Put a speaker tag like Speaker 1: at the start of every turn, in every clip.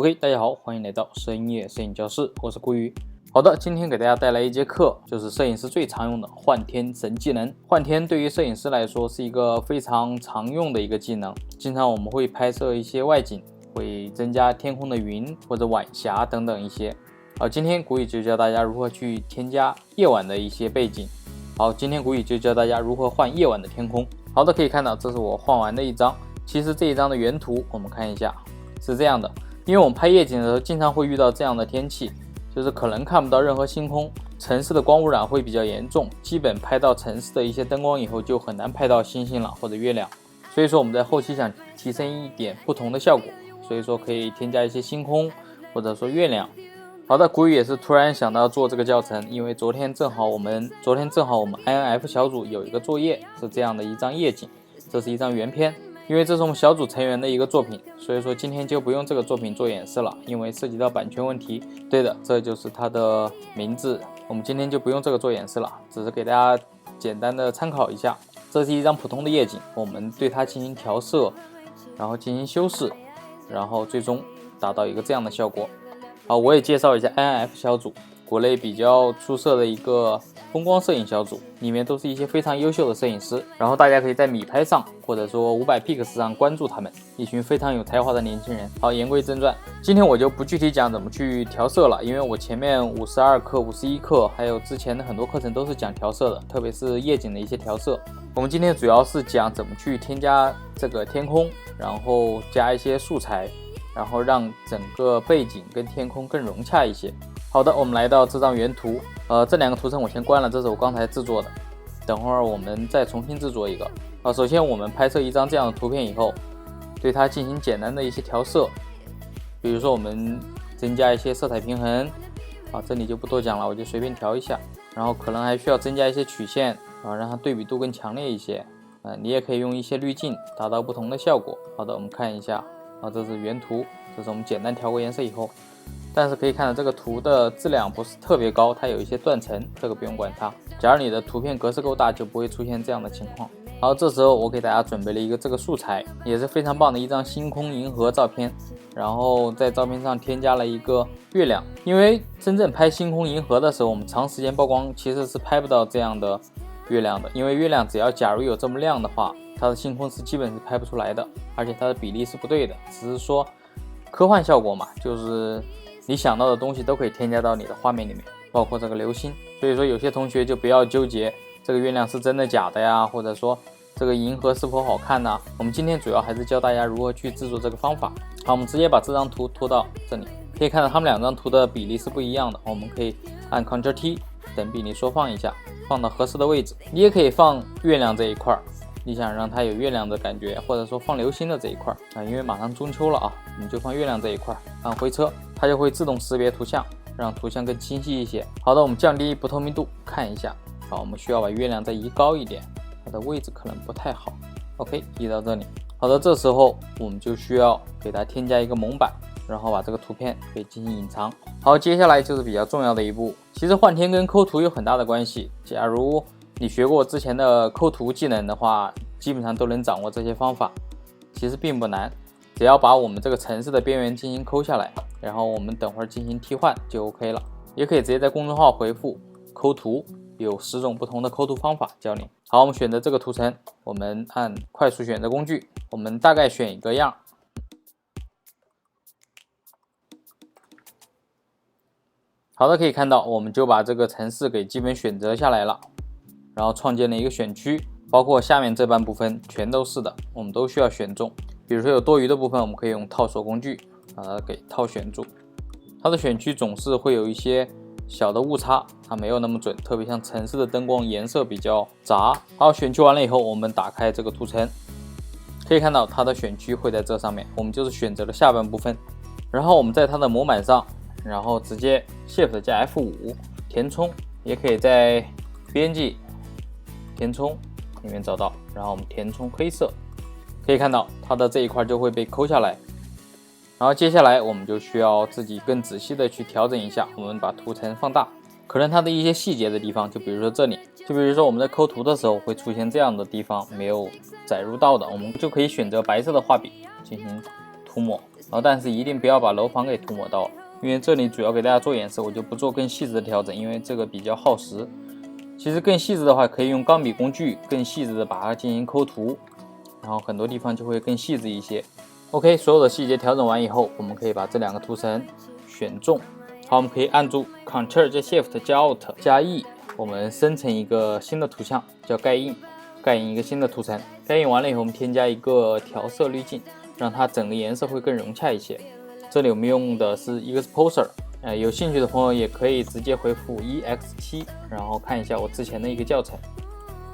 Speaker 1: OK， 大家好，欢迎来到深夜摄影教室，我是顾宇。好的，今天给大家带来一节课，就是摄影师最常用的幻天神技能。幻天对于摄影师来说是一个非常常用的一个技能，经常我们会拍摄一些外景，会增加天空的云或者晚霞等等一些。今天古宇就教大家如何去添加夜晚的一些背景。今天古宇就教大家如何换夜晚的天空。好的，可以看到这是我换完的一张。其实这一张的原图我们看一下是这样的，因为我们拍夜景的时候经常会遇到这样的天气，就是可能看不到任何星空，城市的光污染会比较严重，基本拍到城市的一些灯光以后就很难拍到星星了或者月亮。所以说我们在后期想提升一点不同的效果，所以说可以添加一些星空或者说月亮。好的，古宇也是突然想到做这个教程，因为昨天正好我们 INF 小组有一个作业是这样的一张夜景，这是一张原片，因为这是我们小组成员的一个作品，所以说今天就不用这个作品做演示了，因为涉及到版权问题。对的，这就是它的名字，我们今天就不用这个做演示了，只是给大家简单的参考一下。这是一张普通的夜景，我们对它进行调色，然后进行修饰，然后最终达到一个这样的效果。我也介绍一下 INF 小组，国内比较出色的一个风光摄影小组，里面都是一些非常优秀的摄影师，然后大家可以在米拍上或者说500px 上关注他们，一群非常有才华的年轻人。言归正传，今天我就不具体讲怎么去调色了，因为我前面52课、51课还有之前的很多课程都是讲调色的，特别是夜景的一些调色。我们今天主要是讲怎么去添加这个天空，然后加一些素材，然后让整个背景跟天空更融洽一些。好的，我们来到这张原图，这两个图层我先关了，这是我刚才制作的，等会儿我们再重新制作一个。首先我们拍摄一张这样的图片以后，对它进行简单的一些调色，比如说我们增加一些色彩平衡，这里就不多讲了，我就随便调一下，然后可能还需要增加一些曲线，让它对比度更强烈一些，你也可以用一些滤镜达到不同的效果。好的，我们看一下，这是原图，这是我们简单调过颜色以后，但是可以看到这个图的质量不是特别高，它有一些断层，这个不用管它。假如你的图片格式够大，就不会出现这样的情况。好，这时候我给大家准备了一个这个素材，也是非常棒的一张星空银河照片，然后在照片上添加了一个月亮，因为真正拍星空银河的时候，我们长时间曝光其实是拍不到这样的月亮的，因为月亮假如有这么亮的话，它的星空是基本是拍不出来的，而且它的比例是不对的，只是说科幻效果嘛，就是你想到的东西都可以添加到你的画面里面，包括这个流星。所以说有些同学就不要纠结这个月亮是真的假的呀，或者说这个银河是否好看呢？我们今天主要还是教大家如何去制作这个方法。好，我们直接把这张图拖到这里，可以看到他们两张图的比例是不一样的，我们可以按 Ctrl T 等比例缩放一下，放到合适的位置。你也可以放月亮这一块，你想让它有月亮的感觉，或者说放流星的这一块因为马上中秋了你就放月亮这一块，按回车，它就会自动识别图像，让图像更清晰一些。好的，我们降低不透明度看一下，我们需要把月亮再移高一点，它的位置可能不太好。OK， 移到这里。好的，这时候我们就需要给它添加一个蒙版，然后把这个图片可以进行隐藏。好，接下来就是比较重要的一步。其实幻天跟抠图有很大的关系，假如你学过之前的抠图技能的话，基本上都能掌握这些方法，其实并不难，只要把我们这个城市的边缘进行抠下来，然后我们等会儿进行替换就 OK 了。也可以直接在公众号回复抠图，有10种不同的抠图方法教你。好，我们选择这个图层，我们按快速选择工具，我们大概选一个样。好的，可以看到我们就把这个城市给基本选择下来了，然后创建了一个选区，包括下面这半部分全都是的，我们都需要选中。比如说有多余的部分，我们可以用套索工具把它给套选住。它的选区总是会有一些小的误差，它没有那么准，特别像城市的灯光颜色比较杂。好，选区完了以后，我们打开这个图层，可以看到它的选区会在这上面，我们就是选择了下半部分，然后我们在它的模板上，然后直接 Shift 加 F5 填充，也可以在编辑填充里面找到，然后我们填充黑色，可以看到它的这一块就会被抠下来。然后接下来我们就需要自己更仔细的去调整一下，我们把图层放大，可能它的一些细节的地方，就比如说这里，就比如说我们在抠图的时候会出现这样的地方没有载入到的，我们就可以选择白色的画笔进行涂抹，然后但是一定不要把楼房给涂抹到了，因为这里主要给大家做颜色，我就不做更细致的调整，因为这个比较耗时。其实更细致的话，可以用钢笔工具更细致的把它进行抠涂，然后很多地方就会更细致一些。OK， 所有的细节调整完以后，我们可以把这2个图层选中。好，我们可以按住 Ctrl 加 Shift 加 Alt 加 E， 我们生成一个新的图像，叫盖印，盖印一个新的图层。盖印完了以后，我们添加一个调色滤镜，让它整个颜色会更融洽一些。这里我们用的是 Exposer。有兴趣的朋友也可以直接回复 EX7， 然后看一下我之前的一个教程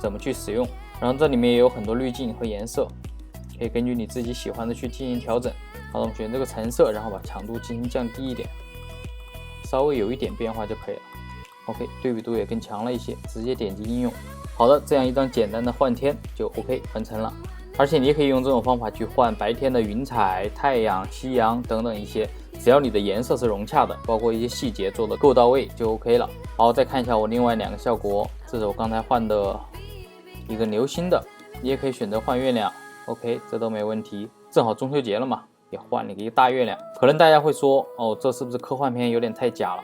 Speaker 1: 怎么去使用。然后这里面也有很多滤镜和颜色，可以根据你自己喜欢的去进行调整。好，我们选这个橙色，然后把强度进行降低一点，稍微有一点变化就可以了。OK， 对比度也更强了一些，直接点击应用。好的，这样一张简单的幻天就 OK 完成了。而且你也可以用这种方法去换白天的云彩、太阳、夕阳等等一些，只要你的颜色是融洽的，包括一些细节做的够到位就 OK 了。好，再看一下我另外2个效果，这是我刚才换的一个流星的，你也可以选择换月亮 ，OK， 这都没问题。正好中秋节了嘛，也换了一个大月亮。可能大家会说，哦，这是不是科幻片有点太假了？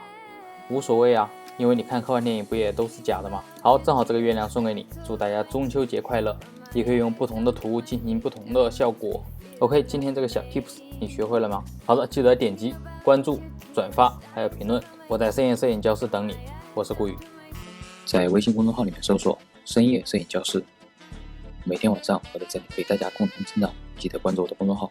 Speaker 1: 无所谓啊，因为你看科幻电影不也都是假的吗？好，正好这个月亮送给你，祝大家中秋节快乐。也可以用不同的图进行不同的效果。OK， 今天这个小 tips 你学会了吗？好的，记得点击关注、转发还有评论。我在深夜摄影教室等你，我是顾宇。
Speaker 2: 在微信公众号里面搜索深夜摄影教室，每天晚上我在这里陪大家共同成长，记得关注我的公众号。